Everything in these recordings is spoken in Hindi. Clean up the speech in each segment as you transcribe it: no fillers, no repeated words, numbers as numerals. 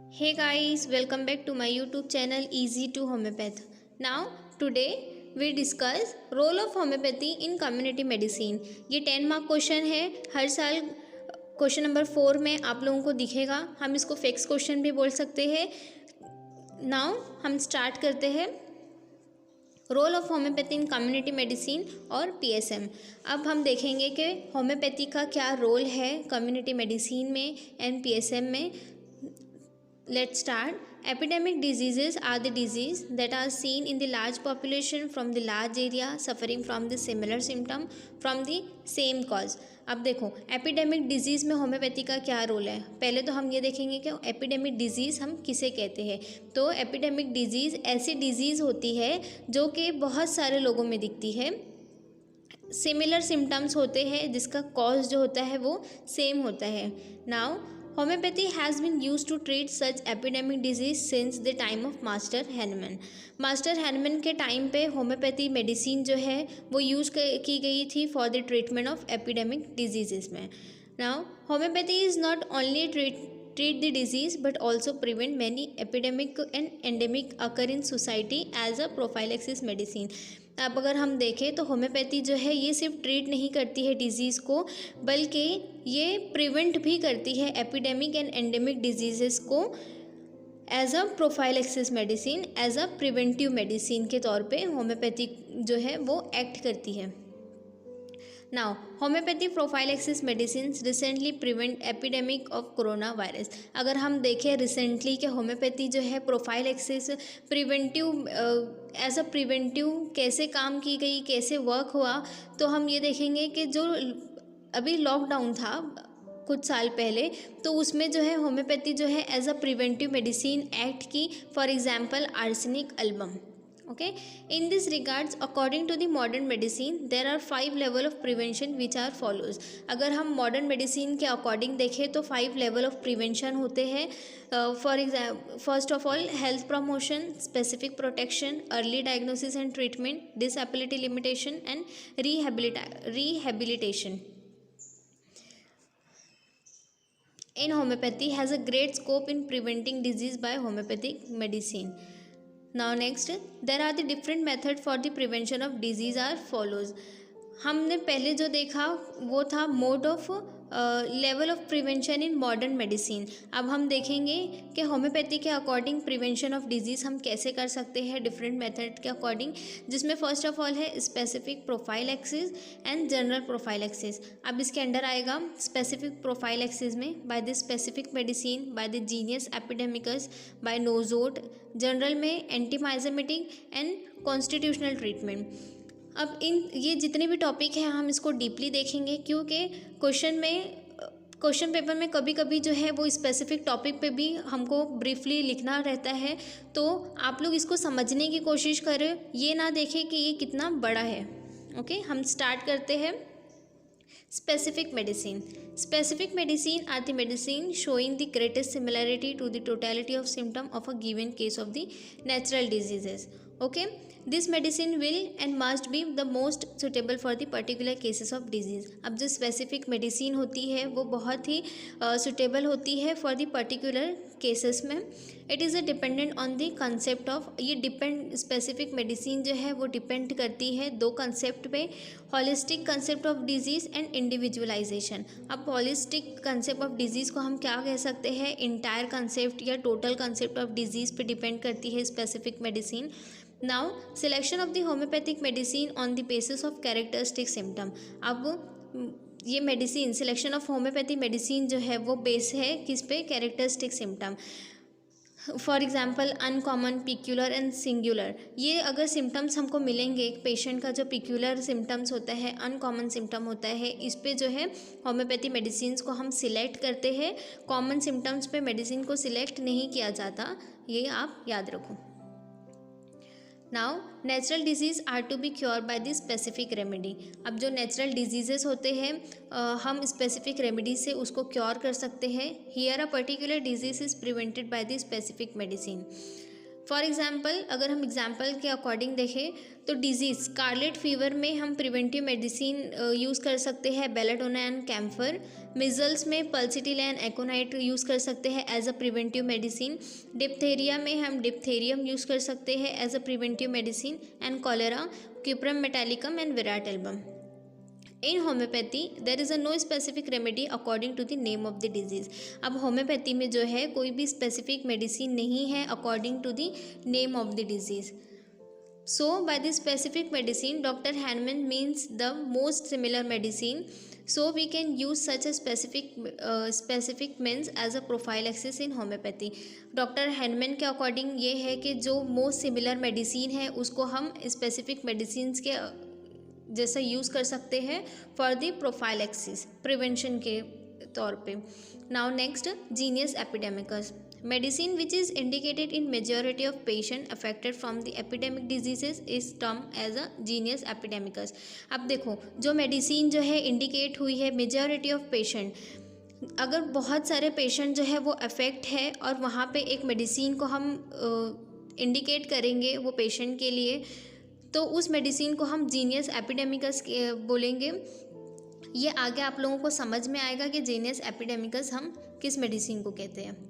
Hey guys, welcome back to my YouTube channel Easy to Homeopath. Now today we discuss role of homeopathy in community medicine. ये 10 मार्क क्वेश्चन है। हर साल क्वेश्चन नंबर 4 में आप लोगों को दिखेगा। हम इसको फिक्स क्वेश्चन भी बोल सकते हैं। नाउ हम स्टार्ट करते हैं role of homeopathy in community medicine और पीएसएम। अब हम देखेंगे कि होम्योपैथी का क्या रोल है कम्युनिटी मेडिसिन में एंड पीएसएम में। Let's start. Epidemic diseases are the disease that are seen in the large population from the large area suffering from the similar symptom from the same cause. अब देखो एपिडेमिक डिजीज़ में होम्योपैथी का क्या रोल है। पहले तो हम ये देखेंगे कि एपिडेमिक डिजीज़ हम किसे कहते हैं। तो एपिडेमिक डिजीज़ ऐसी डिजीज़ होती है जो कि बहुत सारे लोगों में दिखती है, सिमिलर सिम्टम्स होते हैं, जिसका कॉज जो होता है वो सेम होता है। Now homeopathy has been use to treat such epidemic disease since the time of master Hahnemann. Master Hahnemann के टाइम पे होम्योपैथी मेडिसिन जो है वो यूज की गई थी for the treatment of epidemic disease में। Now homeopathy is not only treat the disease but also prevent many epidemic and endemic occur in society as a prophylaxis medicine। अब अगर हम देखें तो होम्योपैथी जो है ये सिर्फ ट्रीट नहीं करती है डिजीज़ को, बल्कि ये प्रिवेंट भी करती है एपिडेमिक एंड एंडेमिक डिजीज़ को as a prophylaxis medicine, as a preventive medicine के तौर पे होम्योपैथी जो है वो एक्ट करती है। Now homeopathy prophylaxis medicine recently prevent epidemic of corona virus. अगर हम देखें रिसेंटली कि होम्योपैथी जो है prophylaxis preventive as a preventive कैसे काम की गई, कैसे वर्क हुआ, तो हम ये देखेंगे कि जो अभी लॉकडाउन था कुछ साल पहले, तो उसमें जो है होम्योपैथी जो है as a preventive medicine act की। For example arsenic album. Okay, in this regards according to the modern medicine there are 5 level of prevention which are follows। अगर हम modern medicine के according देखें तो 5 level of prevention होते हैं। for example first of all health promotion, specific protection, early diagnosis and treatment, disability limitation and rehabilitation in homeopathy has a great scope in preventing disease by homeopathic medicine। Now next, there are the different method for the prevention of disease are follows। हमने पहले जो देखा वो था mode of level of prevention in modern medicine. अब हम देखेंगे कि होम्योपैथी के अकॉर्डिंग प्रिवेंशन ऑफ डिजीज़ हम कैसे कर सकते हैं डिफरेंट मेथड के अकॉर्डिंग, जिसमें फर्स्ट ऑफ ऑल है specific prophylaxis and general prophylaxis. अब इसके अंडर आएगा स्पेसिफिक प्रोफाइलेक्सिस में by the specific medicine, by the genius epidemicus, by nosode, general में एंटीमाइजेमेटिक एंड कॉन्स्टिट्यूशनल ट्रीटमेंट। अब ये जितने भी टॉपिक हैं हम इसको डीपली देखेंगे, क्योंकि क्वेश्चन पेपर में कभी कभी जो है वो स्पेसिफिक टॉपिक पे भी हमको ब्रीफली लिखना रहता है, तो आप लोग इसको समझने की कोशिश करें, ये ना देखें कि ये कितना बड़ा है। ओके, हम स्टार्ट करते हैं। Specific medicine. Specific medicine are the medicine showing the greatest similarity to the totality of symptom of a given case of the natural diseases. Okay, this medicine will and must be the most suitable for the particular cases of disease। अब जो specific medicine होती है वो बहुत ही suitable होती है for the particular cases में। It is a dependent on the concept of, ये डिपेंड स्पेसिफिक मेडिसिन जो है वो डिपेंड करती है दो कंसेप्ट पे, holistic concept of disease and individualisation. अब हॉलिस्टिक कंसेप्ट ऑफ डिजीज़ को हम क्या कह सकते हैं, इंटायर कंसेप्ट या टोटल कंसेप्ट ऑफ डिजीज़ पे डिपेंड करती है specific medicine. Now selection of the homeopathic medicine on the basis of characteristic symptom. अब ये medicine selection of homeopathy medicine जो है वो बेस है किस पे, characteristic symptom. For example uncommon, peculiar and singular. ये अगर सिम्टम्स हमको मिलेंगे, एक पेशेंट का जो पिक्यूलर सिम्टम्स होता है, अनकॉमन सिम्टम होता है, इस पे जो है होम्योपैथी मेडिसिन को हम सिलेक्ट करते हैं। कॉमन सिम्टम्स पे मेडिसिन को सिलेक्ट नहीं किया जाता, ये आप याद रखो। Now natural disease are to be cure by the specific remedy. अब जो नेचुरल डिजीजेस होते हैं हम स्पेसिफिक रेमेडी से उसको क्योर कर सकते हैं। Here a particular disease is prevented by the specific medicine. For example अगर हम एग्जाम्पल के अकॉर्डिंग देखें तो डिजीज़ स्कारलेट फीवर में हम प्रिवेंटिव मेडिसिन यूज़ कर सकते हैं बेलाडोना एंड कैम्फर। मिजल्स में पल्सिटिल एंड एकोनाइट यूज़ कर सकते हैं as a preventive medicine. Diphtheria में हम डिप्थेरियम यूज़ कर सकते हैं as a preventive medicine. And cholera cuprum metallicum and veratrum album. In homeopathy there is a no specific remedy according to the name of the disease. अब होम्योपैथी में जो है कोई भी स्पेसिफिक मेडिसिन नहीं है according to the name of the disease. So, by the specific medicine, Dr. Hahnemann means the most similar medicine. So, we can use such a specific means as a prophylaxis in homeopathy. Doctor Hahnemann के अकॉर्डिंग ये है कि जो मोस्ट सिमिलर मेडिसिन है उसको हम स्पेसिफिक मेडिसिन के जैसा यूज़ कर सकते हैं फॉर द प्रोफाइलैक्सिस प्रिवेंशन के तौर पे। Now next, genius epidemicus medicine which is indicated in majority of patient affected from the epidemic diseases is termed as a genius epidemicus। अब देखो जो मेडिसिन जो है इंडिकेट हुई है मेजॉरिटी ऑफ पेशेंट, अगर बहुत सारे पेशेंट जो है वो अफेक्ट है और वहाँ पे एक मेडिसिन को हम इंडिकेट करेंगे वो पेशेंट के लिए, तो उस मेडिसिन को हम जीनियस एपिडेमिकस बोलेंगे। ये आगे आप लोगों को समझ में आएगा कि जीनियस एपिडेमिकस हम किस मेडिसिन को कहते हैं।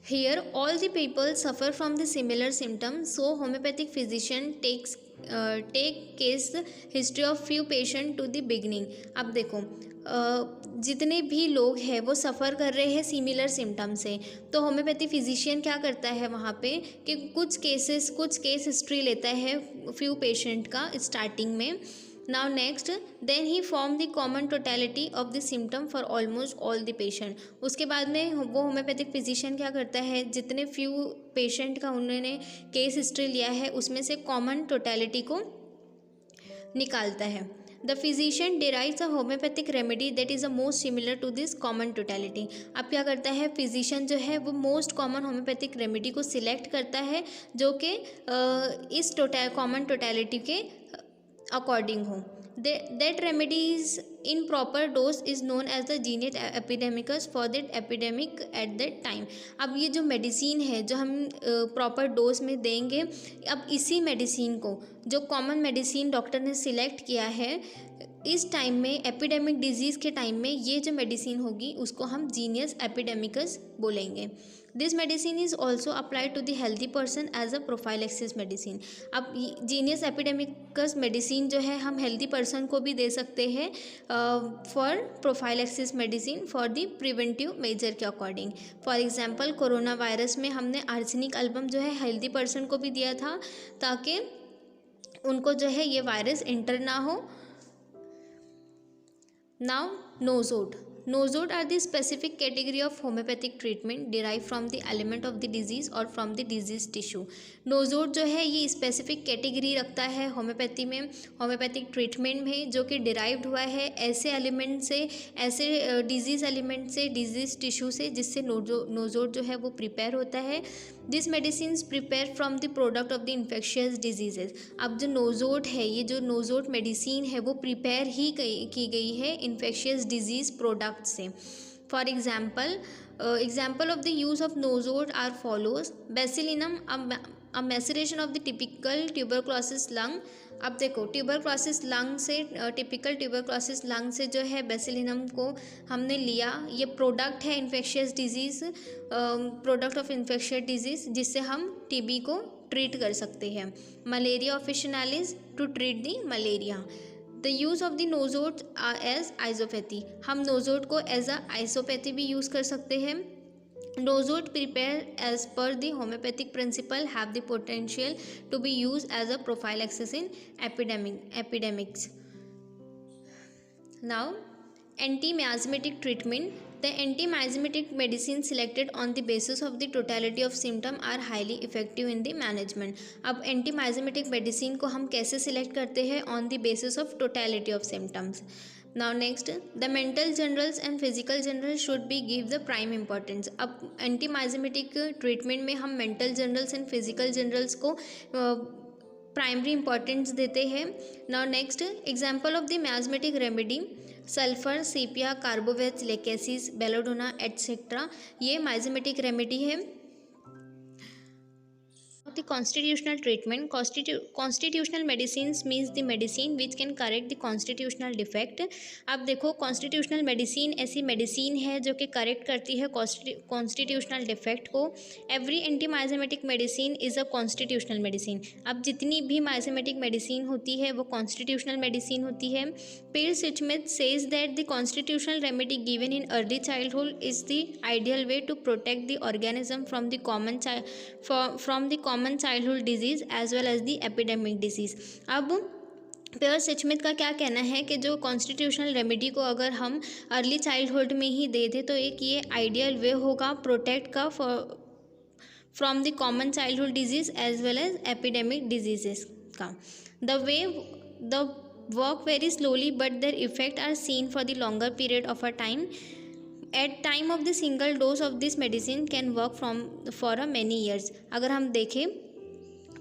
Here all the people suffer from the similar symptoms, so homeopathic physician take case history of few patient to the beginning। अब देखो जितने भी लोग हैं वो सफ़र कर रहे हैं सिमिलर सिम्टम से, तो होम्योपैथी फिजिशियन क्या करता है वहाँ पे कि कुछ केस हिस्ट्री लेता है फ्यू पेशेंट का स्टार्टिंग में। Now next, then he form the common totality of the symptom for almost all the patient. उसके बाद में वो होम्योपैथिक फिजिशियन क्या करता है, जितने फ्यू पेशेंट का उन्होंने केस हिस्ट्री लिया है उसमें से कॉमन टोटलिटी को निकालता है। The physician derives a homeopathic remedy that is a most similar to this common totality. अब क्या करता है फिजिशियन जो है वो मोस्ट कॉमन होम्योपैथिक रेमेडी को सिलेक्ट करता है जो कि इस कॉमन टोटलिटी के अकॉर्डिंग हो। That remedies in proper dose is known as the genius epidemicus for that epidemic at that time. अब ये जो मेडिसिन है जो हम प्रॉपर डोज में देंगे, अब इसी मेडिसिन को जो कॉमन मेडिसिन डॉक्टर ने सिलेक्ट किया है इस टाइम में एपिडेमिक डिजीज़ के टाइम में ये जो मेडिसिन होगी उसको हम जीनियस एपिडेमिकस बोलेंगे। This medicine is also applied to the healthy person as a prophylaxis medicine. अब जीनियस एपिडेमिकस मेडिसिन जो है हम हेल्दी पर्सन को भी दे सकते हैं for prophylaxis medicine for the preventive measure के according. For example coronavirus में हमने आर्सेनिक एल्बम जो है हेल्दी पर्सन को भी दिया था ताकि उनको जो है ये वायरस इंटर ना हो। Now, nosode. Nosode are the specific category of homeopathic treatment derived from the element of the disease or from the disease tissue। Nosode जो है ये स्पेसिफिक कैटेगरी रखता है होम्योपैथी में, होम्योपैथिक ट्रीटमेंट में, जो कि डिराइव्ड हुआ है ऐसे एलिमेंट से, ऐसे डिजीज़ एलिमेंट से, डिजीज़ टिश्यू से जिससे नोजोड जो है वो प्रिपेयर होता है। This medicine prepare from the product of the infectious diseases. अब जो नोजोड है, ये जो नोजोड मेडिसिन है वो प्रिपेयर ही की गई है इन्फेक्शियस डिजीज़ प्रोडक्ट से। For example of the use of nosode are follows. Bacillinum a maceration of the typical tuberculosis lung. अब देखो ट्यूबरक्लोसिस लंग से, टिपिकल ट्यूबरक्लोसिस लंग से जो है बेसिलिनम को हमने लिया, ये प्रोडक्ट है infectious disease, product of infectious disease जिससे हम टीबी को ट्रीट कर सकते हैं। Malaria officinalis to treat the malaria. The use of the nosode as isopathy. हम नोजोड को एज अ आइसोपैथी भी यूज़ कर सकते हैं। Nosode prepared as per the homeopathic principle have the potential to be used as a prophylaxis in epidemics. Now, anti-miasmatic treatment. The anti-miasmatic medicine selected on the basis of the totality of symptom are highly effective in the management। अब anti-miasmatic medicine को हम कैसे select करते हैं? On the basis of totality of symptoms। Now next, the mental generals and physical generals should be give the prime importance। अब एंटीमाइजेमेटिक ट्रीटमेंट में हम mental generals and physical generals को प्राइमरी इंपॉर्टेंस देते हैं। Now next, example of the miasmatic remedy sulphur, sepia, carbo veg, lachesis, belladonna etcetera, ये माइजेमेटिक रेमेडी है। the constitutional treatment. Constitutional medicines means the medicine which can correct the constitutional defect. अब देखो constitutional medicine ऐसी medicine है जो कि correct करती है constitutional defect को. Every anti-miasmatic medicine is a constitutional medicine. अब जितनी भी miasmatic medicine होती है वो constitutional medicine होती है. Pearce-Schmidt says that the constitutional remedy given in early childhood is the ideal way to protect the organism from the common childhood disease as well as the epidemic disease. अब पियर्स-स्मिथ का क्या कहना है कि जो कॉन्स्टिट्यूशनल रेमेडी को अगर हम अर्ली चाइल्डहुड में ही दे दें तो एक ये आइडियल वे होगा प्रोटेक्ट का from the common childhood disease as well as epidemic diseases का. The work very slowly but their effect are seen for the longer period of a time. At time of the single dose of this medicine can work for a many years. अगर हम देखें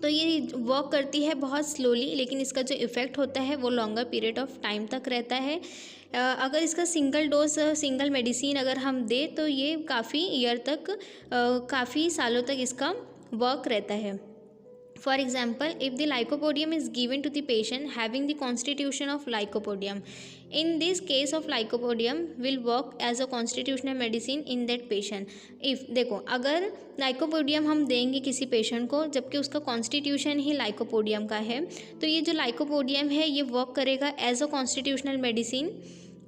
तो ये वर्क करती है बहुत स्लोली, लेकिन इसका जो इफ़ेक्ट होता है वो लॉन्गर पीरियड ऑफ टाइम तक रहता है. अगर इसका सिंगल डोज सिंगल मेडिसिन अगर हम दें तो ये काफ़ी ईयर तक काफ़ी सालों तक इसका वर्क रहता है. For example, if the lycopodium is given to the patient having the constitution of lycopodium, in this case of lycopodium will work as a constitutional medicine in that patient. If देखो अगर lycopodium हम देंगे किसी पेशेंट को जबकि उसका कॉन्स्टिट्यूशन ही lycopodium का है तो ये जो lycopodium है ये वर्क करेगा as a constitutional medicine.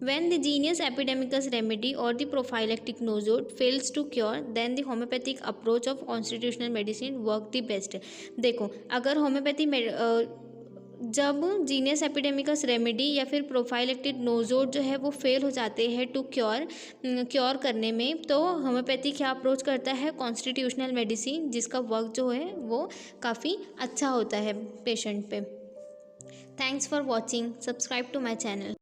When the genus epidemicus remedy or the prophylactic nosode fails to cure, then the homeopathic approach of constitutional medicine work the best. देखो अगर होम्योपैथी जब जीनियस एपिडेमिकस रेमेडी या फिर प्रोफाइलेक्टिक नोजोड जो है वो फेल हो जाते हैं टू क्योर करने में, तो होम्योपैथी क्या अप्रोच करता है कॉन्स्टिट्यूशनल मेडिसिन जिसका वर्क जो है वो काफ़ी अच्छा होता है पेशेंट पे. Thanks for watching. Subscribe to my channel.